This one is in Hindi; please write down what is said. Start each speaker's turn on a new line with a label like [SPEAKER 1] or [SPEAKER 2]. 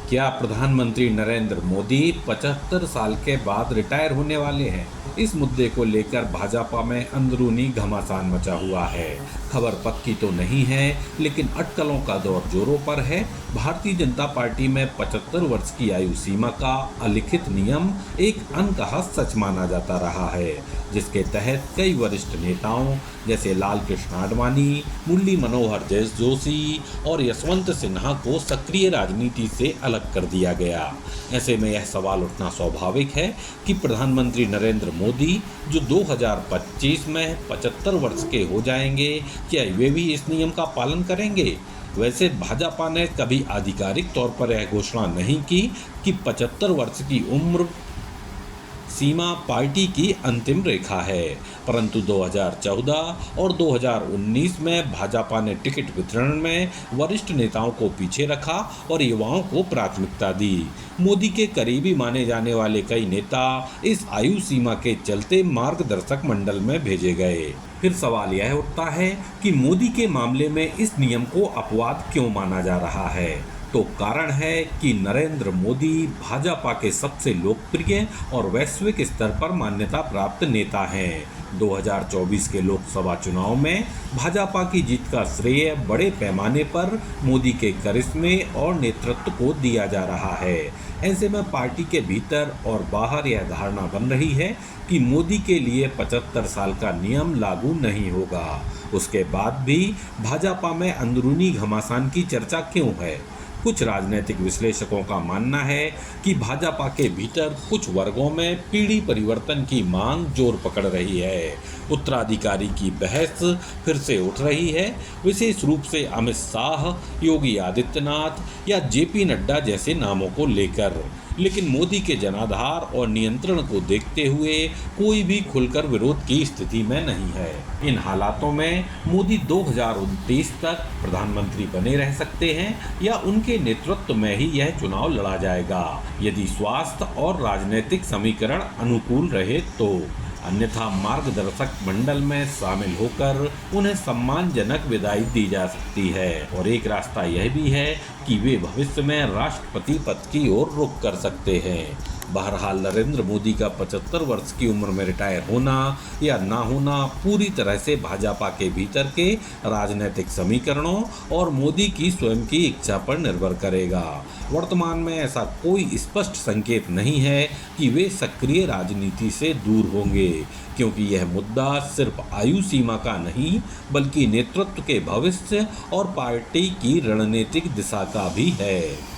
[SPEAKER 1] क्या प्रधानमंत्री नरेंद्र मोदी 75 साल के बाद रिटायर होने वाले हैं? इस मुद्दे को लेकर भाजपा में अंदरूनी घमासान मचा हुआ है। खबर पक्की तो नहीं है, लेकिन अटकलों का दौर जोरों पर है। भारतीय जनता पार्टी में 75 वर्ष की आयु सीमा का अलिखित नियम एक अनकहा सच माना जाता रहा है, जिसके तहत कई वरिष्ठ नेताओं जैसे लाल कृष्ण आडवाणी, मुरली मनोहर जोशी और यशवंत सिन्हा को सक्रिय राजनीति से अलग कर दिया गया। ऐसे में यह सवाल उठना स्वाभाविक है कि प्रधानमंत्री नरेंद्र मोदी, जो 2025 में 75 वर्ष के हो जाएंगे, क्या वे भी इस नियम का पालन करेंगे? वैसे भाजपा ने कभी आधिकारिक तौर पर यह घोषणा नहीं की कि 75 वर्ष की उम्र सीमा पार्टी की अंतिम रेखा है, परंतु 2014 और 2019 में भाजपा ने टिकट वितरण में वरिष्ठ नेताओं को पीछे रखा और युवाओं को प्राथमिकता दी। मोदी के करीबी माने जाने वाले कई नेता इस आयु सीमा के चलते मार्गदर्शक मंडल में भेजे गए। फिर सवाल यह उठता है कि मोदी के मामले में इस नियम को अपवाद क्यों माना जा रहा है? तो कारण है कि नरेंद्र मोदी भाजपा के सबसे लोकप्रिय और वैश्विक स्तर पर मान्यता प्राप्त नेता हैं। 2024 के लोकसभा चुनाव में भाजपा की जीत का श्रेय बड़े पैमाने पर मोदी के करिश्मे और नेतृत्व को दिया जा रहा है। ऐसे में पार्टी के भीतर और बाहर यह धारणा बन रही है कि मोदी के लिए 75 साल का नियम लागू नहीं होगा। उसके बाद भी भाजपा में अंदरूनी घमासान की चर्चा क्यों है? कुछ राजनीतिक विश्लेषकों का मानना है कि भाजपा के भीतर कुछ वर्गों में पीढ़ी परिवर्तन की मांग जोर पकड़ रही है। उत्तराधिकारी की बहस फिर से उठ रही है, विशेष रूप से अमित शाह, योगी आदित्यनाथ या जेपी नड्डा जैसे नामों को लेकर। लेकिन मोदी के जनाधार और नियंत्रण को देखते हुए कोई भी खुलकर विरोध की स्थिति में नहीं है। इन हालातों में मोदी 2029 तक प्रधानमंत्री बने रह सकते हैं या उनके नेतृत्व में ही यह चुनाव लड़ा जाएगा, यदि स्वास्थ्य और राजनीतिक समीकरण अनुकूल रहे तो। अन्यथा मार्गदर्शक मंडल में शामिल होकर उन्हें सम्मानजनक विदाई दी जा सकती है और एक रास्ता यह भी है कि वे भविष्य में राष्ट्रपति पद की ओर रुख कर सकते हैं। बहरहाल नरेंद्र मोदी का 75 वर्ष की उम्र में रिटायर होना या ना होना पूरी तरह से भाजपा के भीतर के राजनीतिक समीकरणों और मोदी की स्वयं की इच्छा पर निर्भर करेगा। वर्तमान में ऐसा कोई स्पष्ट संकेत नहीं है कि वे सक्रिय राजनीति से दूर होंगे, क्योंकि यह मुद्दा सिर्फ आयु सीमा का नहीं बल्कि नेतृत्व के भविष्य और पार्टी की रणनीतिक दिशा का भी है।